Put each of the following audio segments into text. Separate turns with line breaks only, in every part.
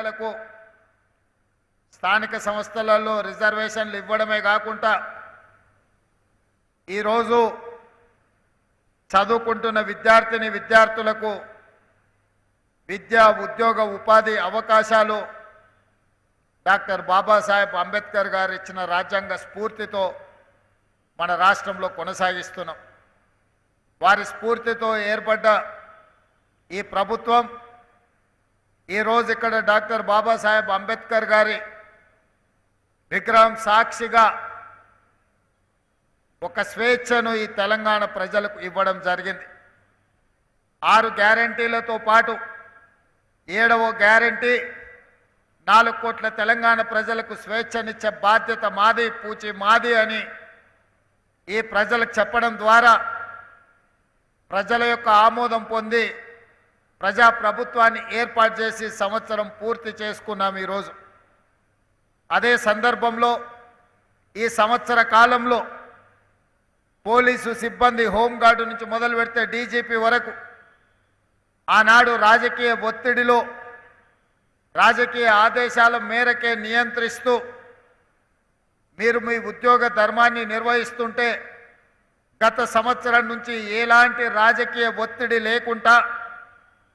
ఎన్నికలకు స్థానిక సంస్థలలో రిజర్వేషన్లు ఇవ్వడమే కాకుండా ఈరోజు చదువుకుంటున్న విద్యార్థులకు విద్యా ఉద్యోగ ఉపాధి అవకాశాలు డాక్టర్ బాబాసాహెబ్ అంబేద్కర్ గారు ఇచ్చిన రాజ్యాంగ స్ఫూర్తితో మన రాష్ట్రంలో కొనసాగిస్తున్నాం. వారి స్ఫూర్తితో ఏర్పడ్డ ఈ ప్రభుత్వం ఈరోజు ఇక్కడ డాక్టర్ బాబాసాహెబ్ అంబేద్కర్ గారి విగ్రహం సాక్షిగా ఒక స్వేచ్ఛను ఈ తెలంగాణ ప్రజలకు ఇవ్వడం జరిగింది. 6 గ్యారంటీలతో పాటు 7వ గ్యారంటీ 4 కోట్ల తెలంగాణ ప్రజలకు స్వేచ్ఛనిచ్చే బాధ్యత మాది, పూచి మాది అని ఈ ప్రజలకు చెప్పడం ద్వారా ప్రజల యొక్క ఆమోదం పొంది ప్రజాప్రభుత్వాన్ని ఏర్పాటు చేసి సంవత్సరం పూర్తి చేసుకున్నాం ఈరోజు. అదే సందర్భంలో ఈ సంవత్సర కాలంలో పోలీసు సిబ్బంది, హోంగార్డు నుంచి మొదలు పెడితే డీజీపీ వరకు ఆనాడు రాజకీయ ఒత్తిడిలో రాజకీయ ఆదేశాల మేరకే నియంత్రిస్తూ మీరు మీ ఉద్యోగ ధర్మాన్ని నిర్వహిస్తుంటే గత సంవత్సరం నుంచి ఎలాంటి రాజకీయ ఒత్తిడి లేకుండా,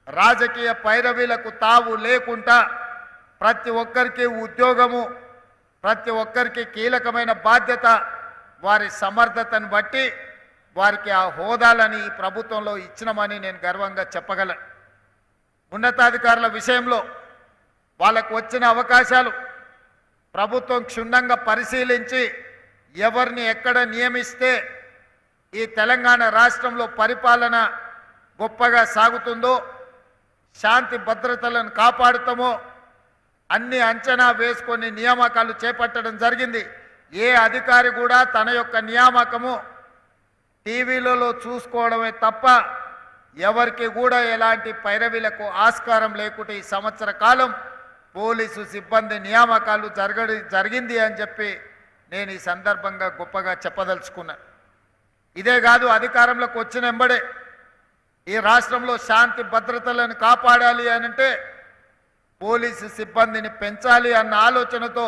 రాజకీయ పైరవీలకు తావు లేకుండా ప్రతి ఒక్కరికి ఉద్యోగము, ప్రతి ఒక్కరికి కీలకమైన బాధ్యత వారి సమర్థతను బట్టి వారికి ఆ హోదాలని ఈ ప్రభుత్వంలో ఇచ్చినామని నేను గర్వంగా చెప్పగలను. ఉన్నతాధికారుల విషయంలో వాళ్ళకు వచ్చిన అవకాశాలు ప్రభుత్వం క్షుణ్ణంగా పరిశీలించి ఎవరిని ఎక్కడ నియమిస్తే ఈ తెలంగాణ రాష్ట్రంలో పరిపాలన గొప్పగా సాగుతుందో, శాంతి భద్రతలను కాపాడుతామో అన్ని అంచనా వేసుకొని నియామకాలు చేపట్టడం జరిగింది. ఏ అధికారి కూడా తన యొక్క నియామకము టీవీలలో చూసుకోవడమే తప్ప ఎవరికి కూడా ఎలాంటి పైరవీలకు ఆస్కారం లేకుండా ఈ సంవత్సర కాలం పోలీసు సిబ్బంది నియామకాలు జరిగింది అని చెప్పి నేను ఈ సందర్భంగా గొప్పగా చెప్పదలుచుకున్నాను. ఇదే కాదు, అధికారంలోకి వచ్చిన వెంబడే ఈ రాష్ట్రంలో శాంతి భద్రతలను కాపాడాలి అనంటే పోలీసు సిబ్బందిని పెంచాలి అన్న ఆలోచనతో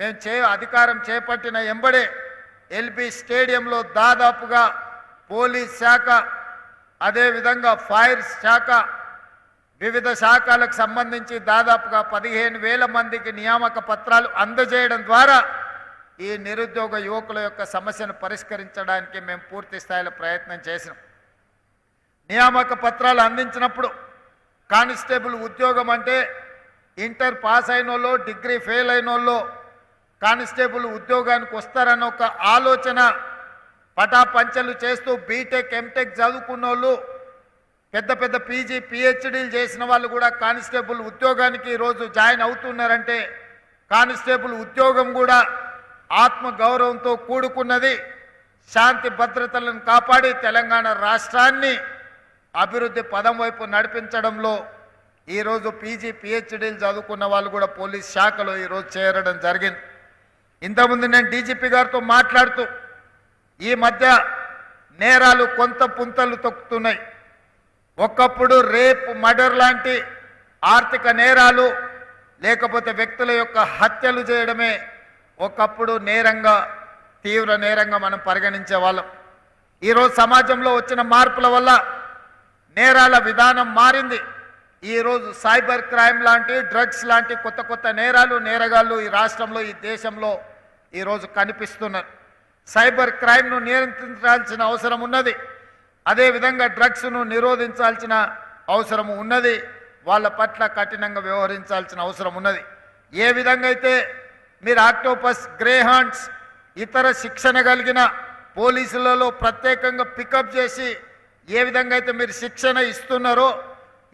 మేము అధికారం చేపట్టిన వెంబడే ఎల్బీ స్టేడియంలో దాదాపుగా పోలీస్ శాఖ, అదేవిధంగా ఫైర్ శాఖ, వివిధ శాఖలకు సంబంధించి దాదాపుగా 15,000 మందికి నియామక పత్రాలు అందజేయడం ద్వారా ఈ నిరుద్యోగ యువకుల యొక్క సమస్యను పరిష్కరించడానికి మేము పూర్తి స్థాయిలో ప్రయత్నం చేసినాం. నియామక పత్రాలు అందించినప్పుడు కానిస్టేబుల్ ఉద్యోగం అంటే ఇంటర్ పాస్ అయిన వాళ్ళు, డిగ్రీ ఫెయిల్ అయిన వాళ్ళు కానిస్టేబుల్ ఉద్యోగానికి వస్తారన్న ఒక ఆలోచన పటాపంచలు చేస్తూ బీటెక్, ఎంటెక్ చదువుకున్న వాళ్ళు, పెద్ద పెద్ద పీజీ, పిహెచ్డీలు చేసిన వాళ్ళు కూడా కానిస్టేబుల్ ఉద్యోగానికి ఈరోజు జాయిన్ అవుతున్నారంటే కానిస్టేబుల్ ఉద్యోగం కూడా ఆత్మగౌరవంతో కూడుకున్నది. శాంతి భద్రతలను కాపాడి తెలంగాణ రాష్ట్రాన్ని అభివృద్ధి పదం వైపు నడిపించడంలో ఈరోజు పీజీ, పిహెచ్డీలు చదువుకున్న వాళ్ళు కూడా పోలీస్ శాఖలో ఈరోజు చేరడం జరిగింది. ఇంతకుముందు నేను డీజీపీ గారితో మాట్లాడుతూ ఈ మధ్య నేరాలు కొంత పుంతలు తొక్కుతున్నాయి. ఒకప్పుడు రేప్, మర్డర్ లాంటి ఆర్థిక నేరాలు లేకపోతే వ్యక్తుల యొక్క హత్యలు చేయడమే ఒకప్పుడు నేరంగా, తీవ్ర నేరంగా మనం పరిగణించే వాళ్ళం. ఈరోజు సమాజంలో వచ్చిన మార్పుల వల్ల నేరాల విధానం మారింది. ఈరోజు సైబర్ క్రైమ్ లాంటి, డ్రగ్స్ లాంటి కొత్త కొత్త నేరాలు, నేరగాళ్ళు ఈ రాష్ట్రంలో, ఈ దేశంలో ఈరోజు కనిపిస్తున్నారు. సైబర్ క్రైమ్ను నియంత్రించాల్సిన అవసరం ఉన్నది. అదేవిధంగా డ్రగ్స్ను నిరోధించాల్సిన అవసరం ఉన్నది. వాళ్ళ పట్ల కఠినంగా వ్యవహరించాల్సిన అవసరం ఉన్నది. ఏ విధంగా అయితే మీరు ఆక్టోపస్, గ్రేహాండ్స్, ఇతర శిక్షణ కలిగిన పోలీసులలో ప్రత్యేకంగా పికప్ చేసి ఏ విధంగా అయితే మీరు శిక్షణ ఇస్తున్నారో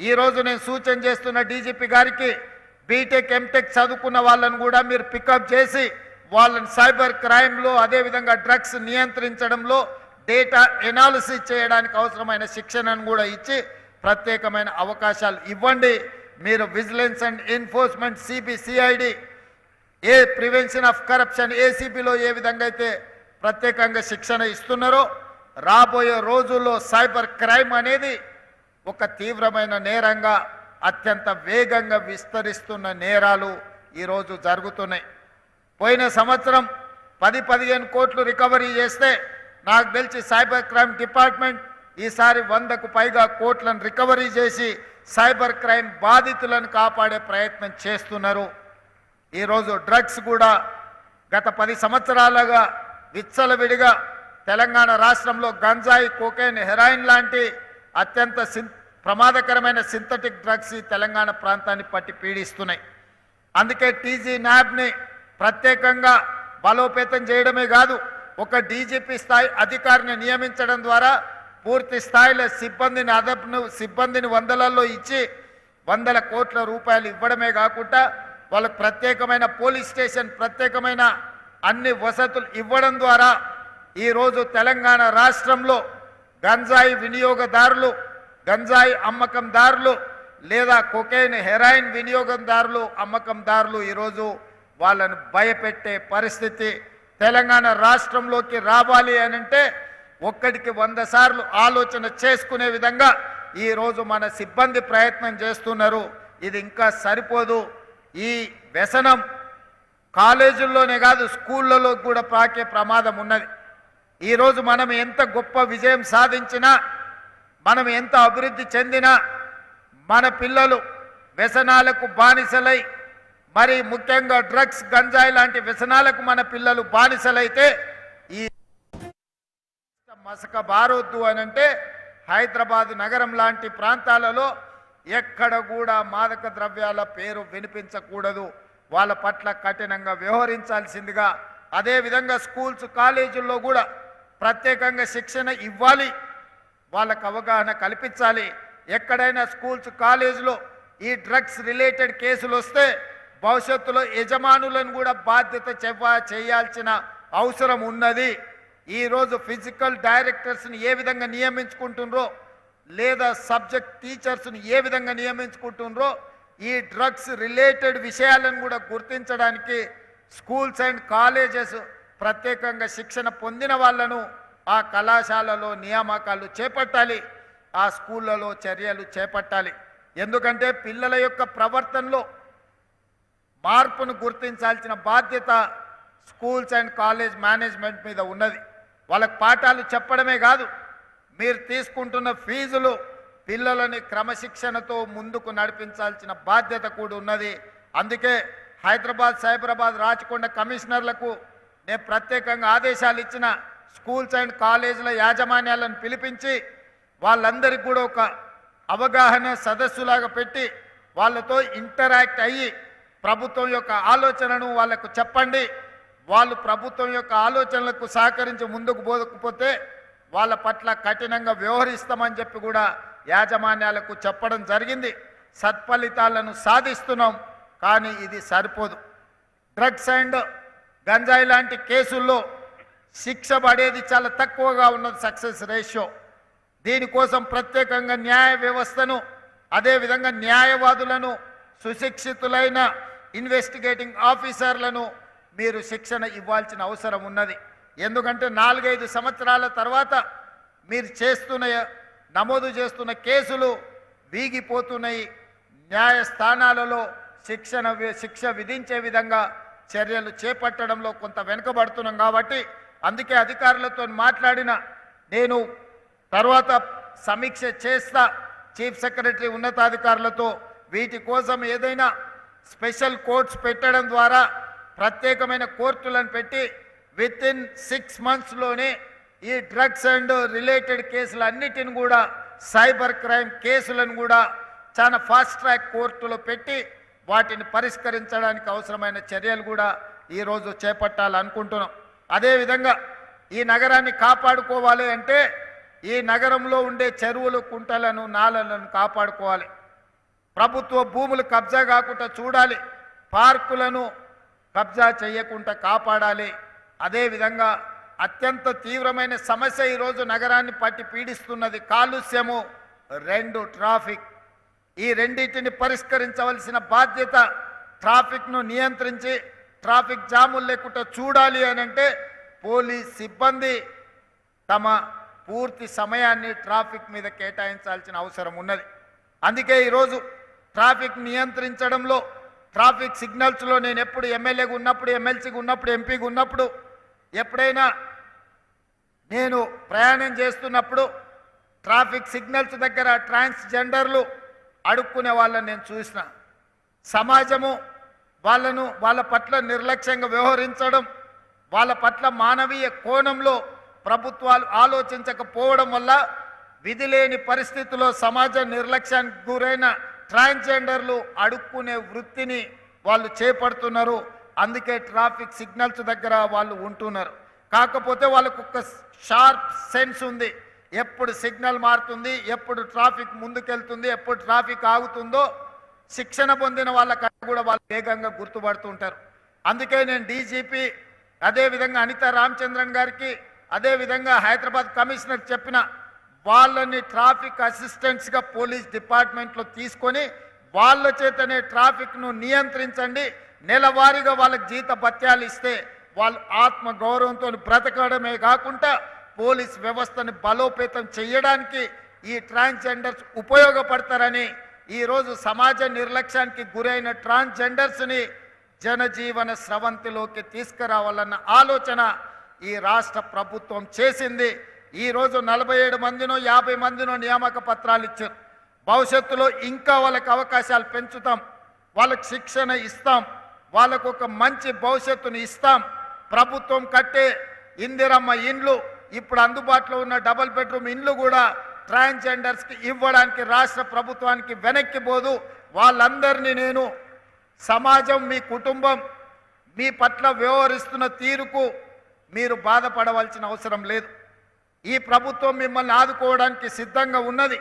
ఈరోజు నేను సూచన చేస్తున్న డీజీపీ గారికి బీటెక్, ఎంటెక్ చదువుకున్న వాళ్ళను కూడా మీరు పికప్ చేసి వాళ్ళని సైబర్ క్రైమ్లో, అదేవిధంగా డ్రగ్స్ నియంత్రించడంలో, డేటా ఎనాలిసిస్ చేయడానికి అవసరమైన శిక్షణను కూడా ఇచ్చి ప్రత్యేకమైన అవకాశాలు ఇవ్వండి. మీరు vigilance and enforcement, CBCID, prevention of corruption, ఏసీబీలో ఏ విధంగా అయితే ప్రత్యేకంగా శిక్షణ ఇస్తున్నారో రాబోయే రోజుల్లో సైబర్ క్రైమ్ అనేది ఒక తీవ్రమైన నేరంగా అత్యంత వేగంగా విస్తరిస్తున్న నేరాలు ఈరోజు జరుగుతున్నాయి. పోయిన సంవత్సరం 10-15 కోట్లు రికవరీ చేస్తే నాకు తెలిసి సైబర్ క్రైమ్ డిపార్ట్మెంట్ ఈసారి 100కు పైగా కోట్లను రికవరీ చేసి సైబర్ క్రైమ్ బాధితులను కాపాడే ప్రయత్నం చేస్తున్నారు. ఈరోజు డ్రగ్స్ కూడా గత 10 సంవత్సరాలుగా విచ్చలవిడిగా తెలంగాణ రాష్ట్రంలో గంజాయి, కోకైన్, హెరాయిన్ లాంటి అత్యంత ప్రమాదకరమైన సింథటిక్ డ్రగ్స్ ఈ తెలంగాణ ప్రాంతాన్ని పట్టి పీడిస్తున్నాయి. అందుకే టీజీ న్యాబ్ని ప్రత్యేకంగా బలోపేతం చేయడమే కాదు, ఒక డీజీపీ స్థాయి అధికారిని నియమించడం ద్వారా పూర్తి స్థాయిలో సిబ్బందిని వందలలో ఇచ్చి 100 కోట్ల రూపాయలు ఇవ్వడమే కాకుండా వాళ్ళకు ప్రత్యేకమైన పోలీస్ స్టేషన్, ప్రత్యేకమైన అన్ని వసతులు ఇవ్వడం ద్వారా ఈరోజు తెలంగాణ రాష్ట్రంలో గంజాయి వినియోగదారులు, గంజాయి అమ్మకందారులు లేదా కొకైన్, హెరాయిన్ వినియోగదారులు, అమ్మకందారులు ఈరోజు వాళ్ళను భయపెట్టే పరిస్థితి తెలంగాణ రాష్ట్రంలోకి రావాలి అనంటే ఒక్కడికి 100 సార్లు ఆలోచన చేసుకునే విధంగా ఈరోజు మన సిబ్బంది ప్రయత్నం చేస్తున్నారు. ఇది ఇంకా సరిపోదు. ఈ వ్యసనం కాలేజీల్లోనే కాదు స్కూళ్ళలో కూడా పాకే ప్రమాదం ఉన్నది. ఈరోజు మనం ఎంత గొప్ప విజయం సాధించినా, మనం ఎంత అభివృద్ధి చెందినా మన పిల్లలు వ్యసనాలకు బానిసలై, మరి ముఖ్యంగా డ్రగ్స్, గంజాయి లాంటి వ్యసనాలకు మన పిల్లలు బానిసలైతే ఈ మసక బారొద్దు అనంటే హైదరాబాద్ నగరం లాంటి ప్రాంతాలలో ఎక్కడ కూడా మాదక ద్రవ్యాల పేరు వినిపించకూడదు. వాళ్ళ పట్ల కఠినంగా వ్యవహరించాల్సిందిగా, అదేవిధంగా స్కూల్స్, కాలేజీల్లో కూడా ప్రత్యేకంగా శిక్షణ ఇవ్వాలి, వాళ్ళకు అవగాహన కల్పించాలి. ఎక్కడైనా స్కూల్స్, కాలేజీలో ఈ డ్రగ్స్ రిలేటెడ్ కేసులు వస్తే భవిష్యత్తులో యజమానులను కూడా బాధ్యత చేయాల్సిన అవసరం ఉన్నది. ఈరోజు ఫిజికల్ డైరెక్టర్స్ని ఏ విధంగా నియమించుకుంటున్నారో లేదా సబ్జెక్ట్ టీచర్స్ని ఏ విధంగా నియమించుకుంటున్నారో ఈ డ్రగ్స్ రిలేటెడ్ విషయాలను కూడా గుర్తించడానికి స్కూల్స్ అండ్ కాలేజెస్ ప్రత్యేకంగా శిక్షణ పొందిన వాళ్ళను ఆ కళాశాలలో నియామకాలు చేపట్టాలి, ఆ స్కూళ్ళలో చర్యలు చేపట్టాలి. ఎందుకంటే పిల్లల యొక్క ప్రవర్తనలో మార్పును గుర్తించాల్సిన బాధ్యత స్కూల్స్ అండ్ కాలేజ్ మేనేజ్మెంట్ మీద ఉన్నది. వాళ్ళకి పాఠాలు చెప్పడమే కాదు, మీరు తీసుకుంటున్న ఫీజులు పిల్లలని క్రమశిక్షణతో ముందుకు నడిపించాల్సిన బాధ్యత కూడా ఉన్నది. అందుకే హైదరాబాద్, సైబరాబాద్, రాచకొండ కమిషనర్లకు నేను ప్రత్యేకంగా ఆదేశాలు ఇచ్చిన. స్కూల్స్ అండ్ కాలేజీల యాజమాన్యాలను పిలిపించి వాళ్ళందరికీ కూడా ఒక అవగాహన సదస్సులాగా పెట్టి వాళ్ళతో ఇంటరాక్ట్ అయ్యి ప్రభుత్వం యొక్క ఆలోచనను వాళ్ళకు చెప్పండి. వాళ్ళు ప్రభుత్వం యొక్క ఆలోచనలకు సహకరించి ముందుకు పోకపోతే వాళ్ళ పట్ల కఠినంగా వ్యవహరిస్తామని చెప్పి కూడా యాజమాన్యాలకు చెప్పడం జరిగింది. సత్ఫలితాలను సాధిస్తున్నాం. కానీ ఇది సరిపోదు. డ్రగ్స్ అండ్ గంజాయి లాంటి కేసుల్లో శిక్ష పడేది చాలా తక్కువగా ఉన్నది సక్సెస్ రేషియో. దీనికోసం ప్రత్యేకంగా న్యాయ వ్యవస్థను, అదేవిధంగా న్యాయవాదులను, సుశిక్షితులైన ఇన్వెస్టిగేటింగ్ ఆఫీసర్లను మీరు శిక్షణ ఇవ్వాల్సిన అవసరం ఉన్నది. ఎందుకంటే 4-5 సంవత్సరాల తర్వాత మీరు నమోదు చేస్తున్న కేసులు వీగిపోతున్నాయి. న్యాయస్థానాలలో శిక్ష విధించే విధంగా చర్యలు చేపట్టడంలో కొంత వెనుకబడుతున్నాం. కాబట్టి అందుకే అధికారులతో మాట్లాడిన నేను తర్వాత సమీక్ష చేస్తా చీఫ్ సెక్రటరీ, ఉన్నతాధికారులతో. వీటి కోసం ఏదైనా స్పెషల్ కోర్ట్స్ పెట్టడం ద్వారా ప్రత్యేకమైన కోర్టులను పెట్టి వితిన్ 6 monthsలోనే ఈ డ్రగ్స్ అండ్ రిలేటెడ్ కేసులన్నిటిని కూడా, సైబర్ క్రైమ్ కేసులను కూడా చాలా ఫాస్ట్ ట్రాక్ కోర్టులో పెట్టి వాటిని పరిష్కరించడానికి అవసరమైన చర్యలు కూడా ఈరోజు చేపట్టాలనుకుంటున్నాం. అదేవిధంగా ఈ నగరాన్ని కాపాడుకోవాలి అంటే ఈ నగరంలో ఉండే చెరువులు, కుంటలను, నాలలను కాపాడుకోవాలి. ప్రభుత్వ భూములు కబ్జా కాకుండా చూడాలి, పార్కులను కబ్జా చేయకుండా కాపాడాలి. అదేవిధంగా అత్యంత తీవ్రమైన సమస్య ఈరోజు నగరాన్ని పట్టి పీడిస్తున్నది కాలుష్యము, 2 ట్రాఫిక్. ఈ రెండింటిని పరిష్కరించవలసిన బాధ్యత, ట్రాఫిక్ను నియంత్రించి ట్రాఫిక్ జాములు లేకుండా చూడాలి అనంటే పోలీస్ సిబ్బంది తమ పూర్తి సమయాన్ని ట్రాఫిక్ మీద కేటాయించాల్సిన అవసరం ఉన్నది. అందుకే ఈరోజు ట్రాఫిక్ నియంత్రించడంలో ట్రాఫిక్ సిగ్నల్స్లో నేను ఎప్పుడు ఎమ్మెల్యేగా ఉన్నప్పుడు ఎమ్మెల్సీగా ఉన్నప్పుడు ఎంపీగా ఉన్నప్పుడు ఎప్పుడైనా నేను ప్రయాణం చేస్తున్నప్పుడు ట్రాఫిక్ సిగ్నల్స్ దగ్గర ట్రాన్స్జెండర్లు అడుక్కునే వాళ్ళని నేను చూసిన. సమాజము వాళ్ళ పట్ల నిర్లక్ష్యంగా వ్యవహరించడం, వాళ్ళ పట్ల మానవీయ కోణంలో ప్రభుత్వాలు ఆలోచించకపోవడం వల్ల విధి లేని పరిస్థితుల్లో సమాజ నిర్లక్ష్యానికి గురైన ట్రాన్స్జెండర్లు అడుక్కునే వృత్తిని వాళ్ళు చేపడుతున్నారు. అందుకే ట్రాఫిక్ సిగ్నల్స్ దగ్గర వాళ్ళు ఉంటున్నారు. కాకపోతే వాళ్ళకు ఒక షార్ప్ సెన్స్ ఉంది. ఎప్పుడు సిగ్నల్ మారుతుంది, ఎప్పుడు ట్రాఫిక్ ముందుకెళ్తుంది, ఎప్పుడు ట్రాఫిక్ ఆగుతుందో శిక్షణ పొందిన వాళ్ళకన్నా కూడా వాళ్ళు వేగంగా గుర్తుపడుతుంటారు. అందుకే నేను డీజీపీ అదేవిధంగా అనితా రామచంద్రన్ గారికి అదేవిధంగా హైదరాబాద్ కమిషనర్ చెప్పిన వాళ్ళని ట్రాఫిక్ అసిస్టెంట్స్గా పోలీస్ డిపార్ట్మెంట్లో తీసుకొని వాళ్ళ చేతనే ట్రాఫిక్ను నియంత్రించండి. నెలవారీగా వాళ్ళకి జీత భత్యాలు ఇస్తే వాళ్ళు ఆత్మ గౌరవంతో బ్రతకడమే కాకుండా పోలీస్ వ్యవస్థను బలోపేతం చేయడానికి ఈ ట్రాన్స్జెండర్స్ ఉపయోగపడతారని ఈరోజు సమాజ నిర్లక్ష్యానికి గురైన ట్రాన్స్జెండర్స్ని జనజీవన స్రవంతిలోకి తీసుకురావాలన్న ఆలోచన ఈ రాష్ట్ర ప్రభుత్వం చేసింది. ఈరోజు 47 మందినో 50 మందినో నియామక పత్రాలు ఇచ్చారు. భవిష్యత్తులో ఇంకా వాళ్ళకి అవకాశాలు పెంచుతాం, వాళ్ళకి శిక్షణ ఇస్తాం, వాళ్ళకు ఒక మంచి భవిష్యత్తుని ఇస్తాం. ప్రభుత్వం కట్టే ఇందిరమ్మ ఇండ్లు, ఇప్పుడు అందుబాటులో ఉన్న డబుల్ బెడ్రూమ్ ఇండ్లు కూడా ట్రాన్స్జెండర్స్కి ఇవ్వడానికి రాష్ట్ర ప్రభుత్వానికి వెనక్కి పోదు. వాళ్ళందరినీ నేను సమాజం, మీ కుటుంబం మీ పట్ల వ్యవహరిస్తున్న తీరుకు మీరు బాధపడవలసిన అవసరం లేదు. ఈ ప్రభుత్వం మిమ్మల్ని ఆదుకోవడానికి సిద్ధంగా ఉన్నది.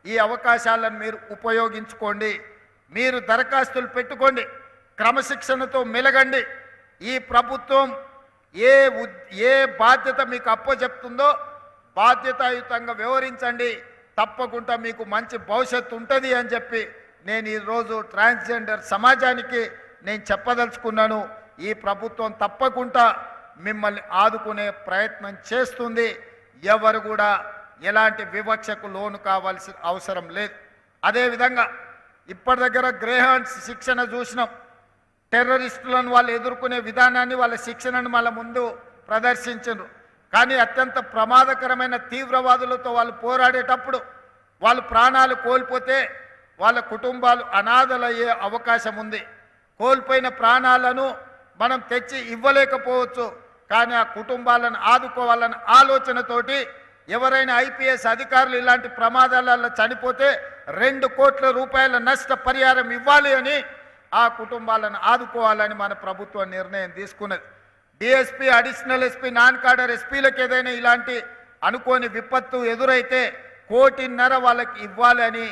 ఈ అవకాశాలను మీరు ఉపయోగించుకోండి. మీరు దరఖాస్తులు పెట్టుకోండి, క్రమశిక్షణతో మెలగండి. ఈ ప్రభుత్వం ఏ బాధ్యత మీకు అప్పచెప్తుందో బాధ్యతాయుతంగా వ్యవహరించండి. తప్పకుండా మీకు మంచి భవిష్యత్తు ఉంటుంది అని చెప్పి నేను ఈరోజు ట్రాన్స్జెండర్ సమాజానికి నేను చెప్పదలుచుకున్నాను. ఈ ప్రభుత్వం తప్పకుండా మిమ్మల్ని ఆదుకునే ప్రయత్నం చేస్తుంది. ఎవరు కూడా ఎలాంటి వివక్షకు లోను కావాల్సిన అవసరం లేదు. అదేవిధంగా ఇప్పటి దగ్గర గ్రేహాండ్స్ శిక్షణ చూసినాం. టెర్రరిస్టులను వాళ్ళు ఎదుర్కొనే విధానాన్ని, వాళ్ళ శిక్షణను వాళ్ళ ముందు ప్రదర్శించారు. కానీ అత్యంత ప్రమాదకరమైన తీవ్రవాదులతో వాళ్ళు పోరాడేటప్పుడు వాళ్ళు ప్రాణాలు కోల్పోతే వాళ్ళ కుటుంబాలు అనాథలయ్యే అవకాశం ఉంది. కోల్పోయిన ప్రాణాలను మనం తెచ్చి ఇవ్వలేకపోవచ్చు, కానీ ఆ కుటుంబాలను ఆదుకోవాలన్న ఆలోచనతోటి ఎవరైనా ఐపీఎస్ అధికారులు ఇలాంటి ప్రమాదాలలో చనిపోతే 2 కోట్ల రూపాయల నష్టపరిహారం ఇవ్వాలి అని ఆ కుటుంబాలను ఆదుకోవాలని మన ప్రభుత్వం నిర్ణయం తీసుకున్నది. DSP, additional SP, non cadre ఎస్పీలకు ఏదైనా ఇలాంటి అనుకోని విపత్తు ఎదురైతే 1.5 కోటి వాళ్ళకి ఇవ్వాలి అని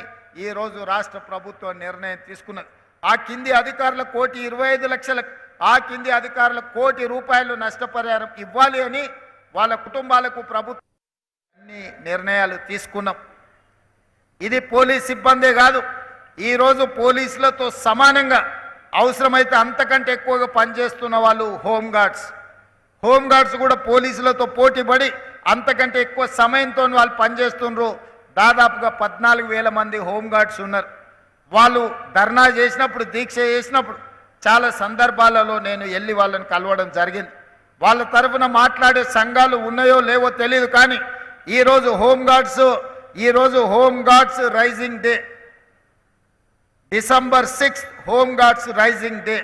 ఈరోజు రాష్ట్ర ప్రభుత్వం నిర్ణయం తీసుకున్నది. ఆ కింది అధికారులకు 1,25,00,000, ఆ కింది అధికారులకు 1 కోటి రూపాయలు నష్టపరిహారం ఇవ్వాలి అని వాళ్ళ కుటుంబాలకు ప్రభుత్వం అన్ని నిర్ణయాలు తీసుకున్నాం. ఇది పోలీస్ సిబ్బందే కాదు, ఈరోజు పోలీసులతో సమానంగా అవసరమైతే అంతకంటే ఎక్కువగా పనిచేస్తున్న వాళ్ళు హోంగార్డ్స్ కూడా పోలీసులతో పోటీపడి అంతకంటే ఎక్కువ సమయంతో వాళ్ళు పనిచేస్తున్నారు. దాదాపుగా 14,000 మంది హోంగార్డ్స్ ఉన్నారు. వాళ్ళు ధర్నా చేసినప్పుడు, దీక్ష చేసినప్పుడు చాలా సందర్భాలలో నేను వెళ్ళి వాళ్ళని కలవడం జరిగింది. వాళ్ళ తరఫున మాట్లాడే సంఘాలు ఉన్నాయో లేవో తెలియదు, కానీ ఈరోజు home guards raising day, December 6th home guards raising day.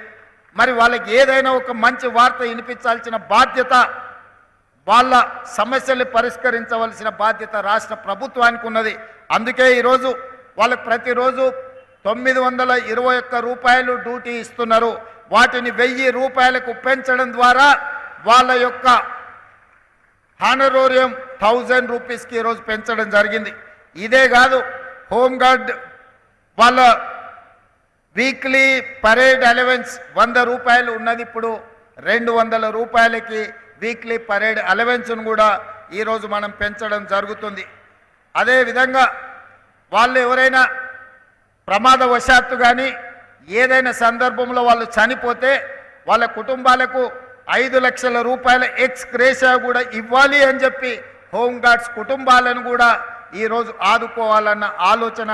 మరి వాళ్ళకి ఏదైనా ఒక మంచి వార్త వినిపించాల్సిన బాధ్యత, వాళ్ళ సమస్యలు పరిష్కరించవలసిన బాధ్యత రాష్ట్ర ప్రభుత్వానికి ఉన్నది. అందుకే ఈరోజు వాళ్ళకి ప్రతిరోజు 921 రూపాయలు డ్యూటీ ఇస్తున్నారు. వాటిని 1000 రూపాయలకు పెంచడం ద్వారా వాళ్ళ యొక్క హానరోరియం 1000 రూపీస్కి ఈరోజు పెంచడం జరిగింది. ఇదే కాదు, హోంగార్డ్ వాళ్ళ వీక్లీ పరేడ్ అలవెన్స్ 100 రూపాయలు ఉన్నది, ఇప్పుడు 200 రూపాయలకి వీక్లీ పరేడ్ అలవెన్స్ను కూడా ఈరోజు మనం పెంచడం జరుగుతుంది. అదేవిధంగా వాళ్ళు ఎవరైనా ప్రమాదవశాత్తు కానీ ఏదైనా సందర్భంలో వాళ్ళు చనిపోతే వాళ్ళ కుటుంబాలకు 5 లక్షల రూపాయల ఎక్స్ గ్రేషియా కూడా ఇవ్వాలి అని చెప్పి హోంగార్డ్స్ కుటుంబాలను కూడా ఈరోజు ఆదుకోవాలన్న ఆలోచన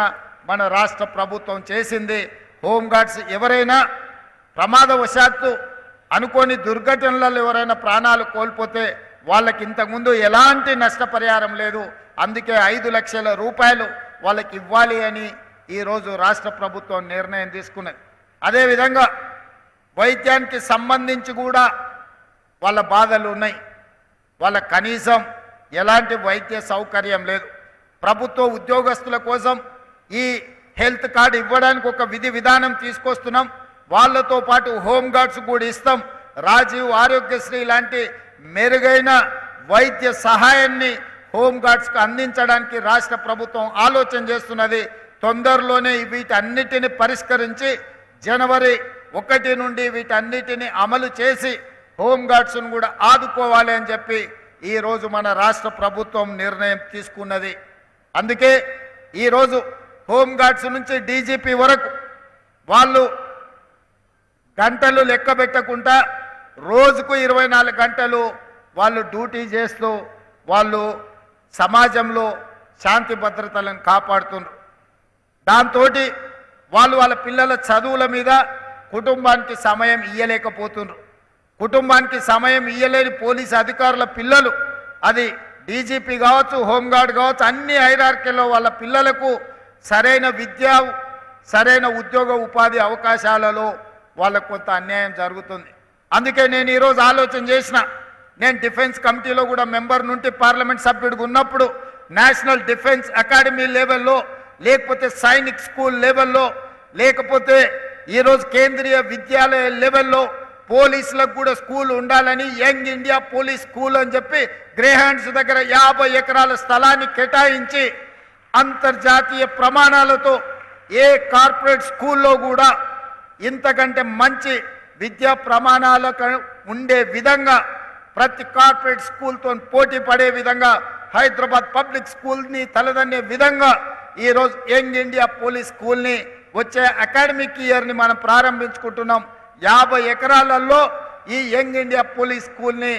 మన రాష్ట్ర ప్రభుత్వం చేసింది. హోంగార్డ్స్ ఎవరైనా ప్రమాదవశాత్తు అనుకోని దుర్ఘటనలలో ఎవరైనా ప్రాణాలు కోల్పోతే వాళ్ళకి ఇంతకుముందు ఎలాంటి నష్టపరిహారం లేదు. అందుకే 5 లక్షల రూపాయలు వాళ్ళకి ఇవ్వాలి అని ఈరోజు రాష్ట్ర ప్రభుత్వం నిర్ణయం తీసుకున్నది. అదేవిధంగా వైద్యానికి సంబంధించి కూడా వాళ్ళ బాధలు ఉన్నాయి. వాళ్ళ కనీసం ఎలాంటి వైద్య సౌకర్యం లేదు. ప్రభుత్వ ఉద్యోగస్తుల కోసం ఈ హెల్త్ కార్డు ఇవ్వడానికి ఒక విధి విధానం తీసుకొస్తున్నాం. వాళ్ళతో పాటు హోంగార్డ్స్ కూడా ఇస్తాం. రాజీవ్ ఆరోగ్యశ్రీ లాంటి మెరుగైన వైద్య సహాయాన్ని హోంగార్డ్స్కి అందించడానికి రాష్ట్ర ప్రభుత్వం ఆలోచన చేస్తున్నది. తొందరలోనే వీటన్నిటిని పరిష్కరించి జనవరి 1 నుండి వీటన్నిటిని అమలు చేసి హోంగార్డ్స్ను కూడా ఆదుకోవాలి అని చెప్పి ఈరోజు మన రాష్ట్ర ప్రభుత్వం నిర్ణయం తీసుకున్నది. అందుకే ఈరోజు హోంగార్డ్స్ నుంచి డీజీపీ వరకు వాళ్ళు గంటలు లెక్క పెట్టకుండా రోజుకు 24 గంటలు వాళ్ళు డ్యూటీ చేస్తూ వాళ్ళు సమాజంలో శాంతి భద్రతలను కాపాడుతున్నారు. దాంతో వాళ్ళు వాళ్ళ పిల్లల చదువుల మీద కుటుంబానికి సమయం ఇయ్యలేకపోతున్నారు. కుటుంబానికి సమయం ఇయ్యలేని పోలీసు అధికారుల పిల్లలు, అది డీజీపీ కావచ్చు, హోంగార్డ్ కావచ్చు, అన్ని హైరార్కీలో వాళ్ళ పిల్లలకు సరైన విద్య, సరైన ఉద్యోగ ఉపాధి అవకాశాలలో వాళ్ళకు కొంత అన్యాయం జరుగుతుంది. అందుకే నేను ఈరోజు ఆలోచన చేసిన, నేను డిఫెన్స్ కమిటీలో కూడా మెంబర్ నుండి పార్లమెంట్ సభ్యుడిగా ఉన్నప్పుడు నేషనల్ డిఫెన్స్ అకాడమీ లెవెల్లో, లేకపోతే సైనిక్ స్కూల్ లెవెల్లో, లేకపోతే ఈరోజు కేంద్రీయ విద్యాలయ లెవెల్లో పోలీసులకు కూడా స్కూల్ ఉండాలని యంగ్ ఇండియా పోలీస్ స్కూల్ అని చెప్పి గ్రేహాండ్స్ దగ్గర 50 ఎకరాల స్థలాన్ని కేటాయించి అంతర్జాతీయ ప్రమాణాలతో ఏ కార్పొరేట్ స్కూల్లో కూడా ఇంతకంటే మంచి విద్యా ప్రమాణాలకు ఉండే విధంగా ప్రతి కార్పొరేట్ స్కూల్తో పోటీ పడే విధంగా హైదరాబాద్ పబ్లిక్ స్కూల్ని తలదన్నే విధంగా ఈరోజు యంగ్ ఇండియా పోలీస్ స్కూల్ని వచ్చే అకాడమిక్ ఇయర్ని మనం ప్రారంభించుకుంటున్నాం. 50 ఎకరాలలో ఈ యంగ్ ఇండియా పోలీస్ స్కూల్ని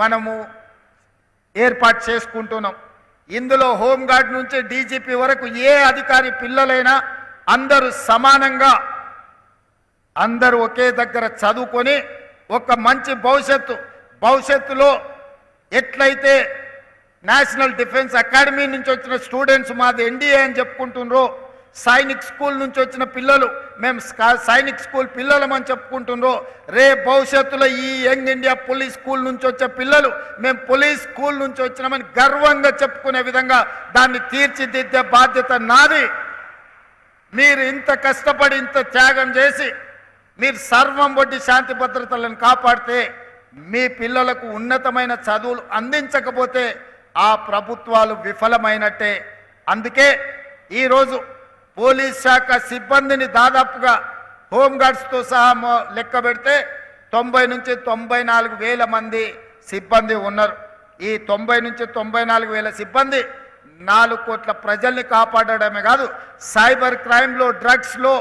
మనము ఏర్పాటు చేసుకుంటున్నాం. ఇందులో హోంగార్డ్ నుంచి డీజీపీ వరకు ఏ అధికారి పిల్లలైనా అందరూ సమానంగా అందరూ ఒకే దగ్గర చదువుకొని ఒక మంచి భవిష్యత్తులో ఎట్లయితే నేషనల్ డిఫెన్స్ అకాడమీ నుంచి వచ్చిన స్టూడెంట్స్ మాది ఎన్డీఏ అని చెప్పుకుంటున్నారో, సైనిక్ స్కూల్ నుంచి వచ్చిన పిల్లలు మేము సైనిక్ స్కూల్ పిల్లలమని చెప్పుకుంటున్నారో, భవిష్యత్తులో ఈ యంగ్ ఇండియా పోలీస్ స్కూల్ నుంచి వచ్చే పిల్లలు మేము పోలీస్ స్కూల్ నుంచి వచ్చినామని గర్వంగా చెప్పుకునే విధంగా దాన్ని తీర్చిదిద్దే బాధ్యత నాది. మీరు ఇంత కష్టపడి ఇంత త్యాగం చేసి మీరు సర్వం వడ్డీ శాంతి భద్రతలను కాపాడితే మీ పిల్లలకు ఉన్నతమైన చదువులు అందించకపోతే ఆ ప్రభుత్వాలు విఫలమైనట్టే. అందుకే ఈరోజు పోలీస్ శాఖ సిబ్బందిని దాదాపుగా హోంగార్డ్స్తో సహా లెక్క పెడితే 90 నుంచి 94 వేల మంది సిబ్బంది ఉన్నారు. ఈ 90 నుంచి 94 వేల సిబ్బంది 4 కోట్ల ప్రజల్ని కాపాడడమే కాదు, సైబర్ క్రైమ్లో, డ్రగ్స్లో,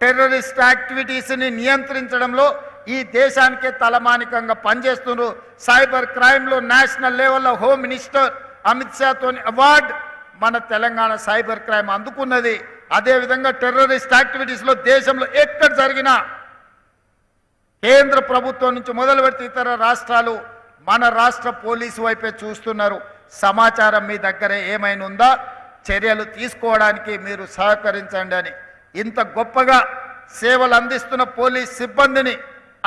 టెర్రరిస్ట్ యాక్టివిటీస్ని నియంత్రించడంలో ఈ దేశానికే తలమానికంగా పనిచేస్తున్నారు. సైబర్ క్రైమ్లో నేషనల్ లెవెల్లో హోమ్ మినిస్టర్ అమిత్ షాతో అవార్డు మన తెలంగాణ సైబర్ క్రైమ్ అందుకున్నది. అదేవిధంగా టెర్రరిస్ట్ యాక్టివిటీస్లో దేశంలో ఎక్కడ జరిగినా కేంద్ర ప్రభుత్వం నుంచి మొదలు పెడితే ఇతర రాష్ట్రాలు మన రాష్ట్ర పోలీసు వైపే చూస్తున్నారు. సమాచారం మీ దగ్గర ఏమైనా ఉందా, చర్యలు తీసుకోవడానికి మీరు సహకరించండి అని. ఇంత గొప్పగా సేవలు అందిస్తున్న పోలీస్ సిబ్బందిని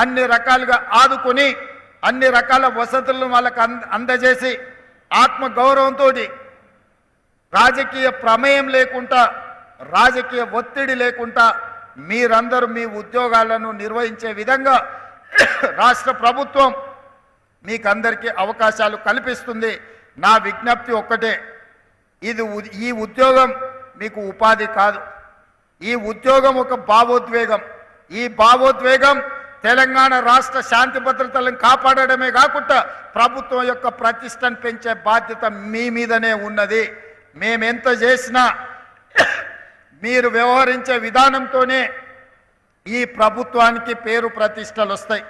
అన్ని రకాలుగా ఆదుకొని అన్ని రకాల వసతులను వాళ్ళకు అందజేసి ఆత్మగౌరవంతో రాజకీయ ప్రమేయం లేకుండా, రాజకీయ ఒత్తిడి లేకుండా మీరందరూ మీ ఉద్యోగాలను నిర్వహించే విధంగా రాష్ట్ర ప్రభుత్వం మీకందరికీ అవకాశాలు కల్పిస్తుంది. నా విజ్ఞప్తి ఒక్కటే, ఈ ఉద్యోగం మీకు ఉపాధి కాదు, ఈ ఉద్యోగం ఒక భావోద్వేగం. ఈ భావోద్వేగం తెలంగాణ రాష్ట్ర శాంతి భద్రతలను కాపాడడమే కాకుండా ప్రభుత్వం యొక్క ప్రతిష్టను పెంచే బాధ్యత మీ మీదనే ఉన్నది. మేమెంత చేసినా మీరు వ్యవహరించే విధానంతోనే ఈ ప్రభుత్వానికి పేరు ప్రతిష్టలు వస్తాయి.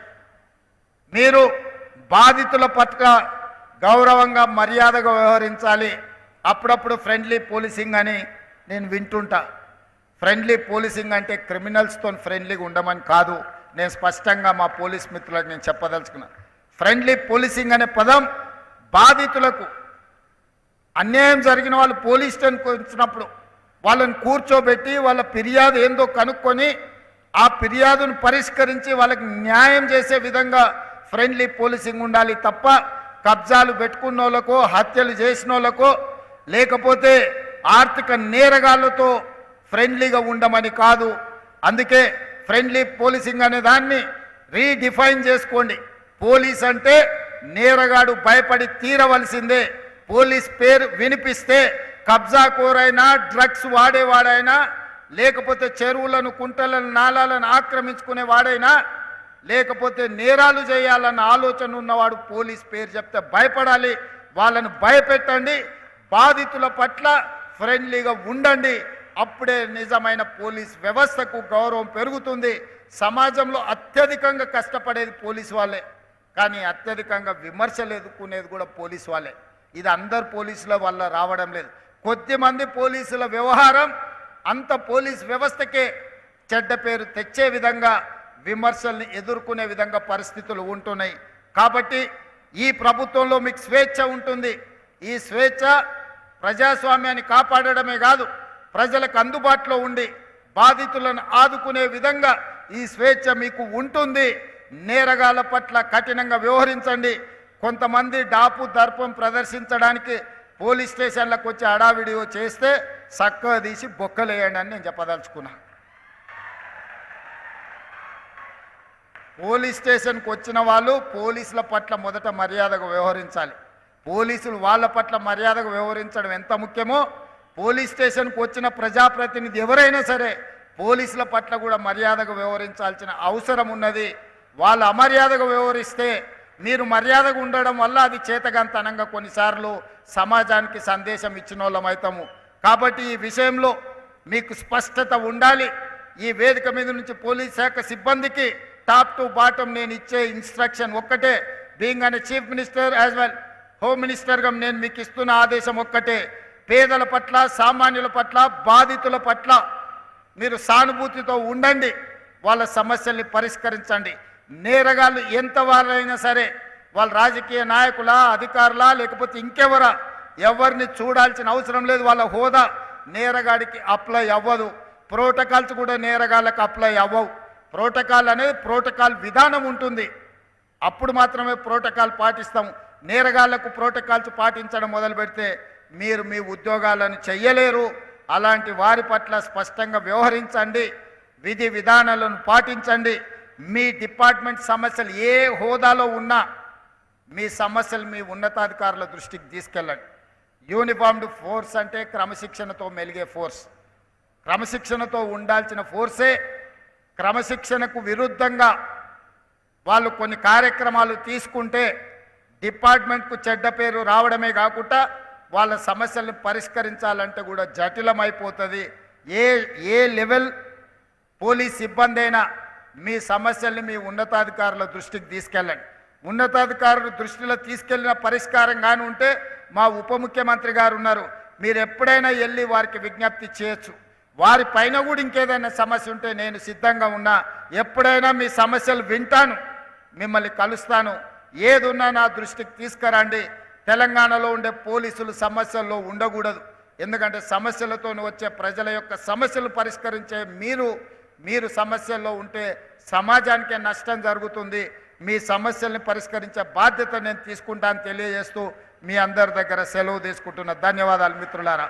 మీరు బాధితుల పట్ల గౌరవంగా మర్యాదగా వ్యవహరించాలి. అప్పుడప్పుడు ఫ్రెండ్లీ పోలీసింగ్ అని నేను వింటుంటా. ఫ్రెండ్లీ పోలీసింగ్ అంటే క్రిమినల్స్తో ఫ్రెండ్లీగా ఉండమని కాదు. నేను స్పష్టంగా మా పోలీస్ మిత్రులకు నేను చెప్పదలుచుకున్నా. ఫ్రెండ్లీ పోలీసింగ్ అనే పదం బాధితులకు అన్యాయం జరిగిన వాళ్ళు పోలీస్ స్టేషన్కి వచ్చినప్పుడు వాళ్ళని కూర్చోబెట్టి వాళ్ళ ఫిర్యాదు ఏందో కనుక్కొని ఆ ఫిర్యాదును పరిష్కరించి వాళ్ళకి న్యాయం చేసే విధంగా ఫ్రెండ్లీ పోలీసింగ్ ఉండాలి తప్ప కబ్జాలు పెట్టుకున్న వాళ్ళకో హత్యలు చేసిన వాళ్ళకో లేకపోతే ఆర్థిక నేరగాళ్లతో ఫ్రెండ్లీగా ఉండమని కాదు. అందుకే ఫ్రెండ్లీ పోలీసింగ్ అనే దాన్ని రీడిఫైన్ చేసుకోండి. పోలీస్ అంటే నేరగాడు భయపడి తీరవలసిందే. పోలీస్ పేరు వినిపిస్తే కబ్జాకోరైనా డ్రగ్స్ వాడేవాడైనా లేకపోతే చెరువులను కుంటలను నాలాలను ఆక్రమించుకునే వాడైనా లేకపోతే నేరాలు చేయాలన్న ఆలోచన ఉన్నవాడు పోలీస్ పేరు చెప్తే భయపడాలి. వాళ్ళను భయపెట్టండి. బాధితుల పట్ల ఫ్రెండ్లీగా ఉండండి. అప్పుడే నిజమైన పోలీస్ వ్యవస్థకు గౌరవం పెరుగుతుంది. సమాజంలో అత్యధికంగా కష్టపడేది పోలీసు వాళ్ళే, కానీ అత్యధికంగా విమర్శలు ఎదుర్కొనేది కూడా పోలీసు వాళ్ళే. ఇది అందరు పోలీసుల వల్ల రావడం లేదు. కొద్దిమంది పోలీసుల వ్యవహారం అంత పోలీస్ వ్యవస్థకే చెడ్డ పేరు తెచ్చే విధంగా విమర్శల్ని ఎదుర్కొనే విధంగా పరిస్థితులు ఉంటున్నాయి. కాబట్టి ఈ ప్రభుత్వంలో మీకు స్వేచ్ఛ ఉంటుంది. ఈ స్వేచ్ఛ ప్రజాస్వామ్యాన్ని కాపాడడమే కాదు, ప్రజలకు అందుబాటులో ఉండి బాధితులను ఆదుకునే విధంగా ఈ స్వేచ్ఛ మీకు ఉంటుంది. నేరగాళ్ల పట్ల కఠినంగా వ్యవహరించండి. కొంతమంది డాపు దర్పం ప్రదర్శించడానికి పోలీస్ స్టేషన్లకు వచ్చి హడావిడియో చేస్తే చక్కగా తీసి బొక్కలేయండి అని నేను చెప్పదలుచుకున్నా. పోలీస్ స్టేషన్కి వచ్చిన వాళ్ళు పోలీసుల పట్ల మొదట మర్యాదగా వ్యవహరించాలి. పోలీసులు వాళ్ళ పట్ల మర్యాదగా వ్యవహరించడం ఎంత ముఖ్యమో పోలీస్ స్టేషన్కి వచ్చిన ప్రజాప్రతినిధి ఎవరైనా సరే పోలీసుల పట్ల కూడా మర్యాదగా వ్యవహరించాల్సిన అవసరం ఉన్నది. వాళ్ళు అమర్యాదగా వ్యవహరిస్తే మీరు మర్యాదగా ఉండడం వల్ల అది చేతగాంతనంగా కొన్నిసార్లు సమాజానికి సందేశం ఇచ్చిన వాళ్ళం అవుతాము. కాబట్టి ఈ విషయంలో మీకు స్పష్టత ఉండాలి. ఈ వేదిక మీద నుంచి పోలీస్ శాఖ సిబ్బందికి టాప్ టు బాటం నేను ఇచ్చే ఇన్స్ట్రక్షన్ ఒక్కటే. బీయింగ్ అనే chief minister as well home మినిస్టర్గా నేను మీకు ఇస్తున్న ఆదేశం ఒక్కటే. పేదల పట్ల, సామాన్యుల పట్ల, బాధితుల పట్ల మీరు సానుభూతితో ఉండండి. వాళ్ళ సమస్యల్ని పరిష్కరించండి. నేరగాళ్ళు ఎంత వాళ్ళైనా సరే, వాళ్ళ రాజకీయ నాయకులా, అధికారులా, లేకపోతే ఇంకెవరా, ఎవరిని చూడాల్సిన అవసరం లేదు. వాళ్ళ హోదా నేరగాడికి అప్లై అవ్వదు. ప్రోటోకాల్స్ కూడా నేరగాళ్ళకి అప్లై అవ్వవు. ప్రోటోకాల్ అనేది ప్రోటోకాల్ విధానం ఉంటుంది. అప్పుడు మాత్రమే ప్రోటోకాల్ పాటిస్తాము. నేరగాళ్లకు ప్రోటోకాల్స్ పాటించడం మొదలు పెడితే మీరు మీ ఉద్యోగాలను చెయ్యలేరు. అలాంటి వారి పట్ల స్పష్టంగా వ్యవహరించండి. విధి విధానాలను పాటించండి. మీ డిపార్ట్మెంట్ సమస్యలు ఏ హోదాలో ఉన్నా మీ సమస్యలు మీ ఉన్నతాధికారుల దృష్టికి తీసుకెళ్ళండి. యూనిఫామ్డ్ ఫోర్స్ అంటే క్రమశిక్షణతో మెలిగే ఫోర్స్. క్రమశిక్షణతో ఉండాల్సిన ఫోర్సే క్రమశిక్షణకు విరుద్ధంగా వాళ్ళు కొన్ని కార్యక్రమాలు తీసుకుంటే డిపార్ట్మెంట్కు చెడ్డ పేరు రావడమే కాకుండా వాళ్ళ సమస్యలను పరిష్కరించాలంటే కూడా జటిలమైపోతుంది. ఏ లెవెల్ పోలీస్ సిబ్బంది అయినా మీ సమస్యల్ని మీ ఉన్నతాధికారుల దృష్టికి తీసుకెళ్ళండి. ఉన్నతాధికారుల దృష్టిలో తీసుకెళ్లిన పరిష్కారం కానీ ఉంటే మా ఉప ముఖ్యమంత్రి గారు ఉన్నారు, మీరు ఎప్పుడైనా వెళ్ళి వారికి విజ్ఞప్తి చేయొచ్చు. వారి పైన కూడా ఇంకేదైనా సమస్య ఉంటే నేను సిద్ధంగా ఉన్నా. ఎప్పుడైనా మీ సమస్యలు వింటాను, మిమ్మల్ని కలుస్తాను. ఏదున్నా నా దృష్టికి తీసుకురండి. తెలంగాణలో ఉండే పోలీసులు సమస్యల్లో ఉండకూడదు. ఎందుకంటే సమస్యలతో వచ్చే ప్రజల యొక్క సమస్యలు పరిష్కరించే మీరు సమస్యల్లో ఉంటే సమాజానికే నష్టం జరుగుతుంది. మీ సమస్యల్ని పరిష్కరించే బాధ్యత నేను తీసుకుంటాను తెలియజేస్తూ మీ అందరి దగ్గర సెలవు తీసుకుంటున్నా. ధన్యవాదాలు మిత్రులారా.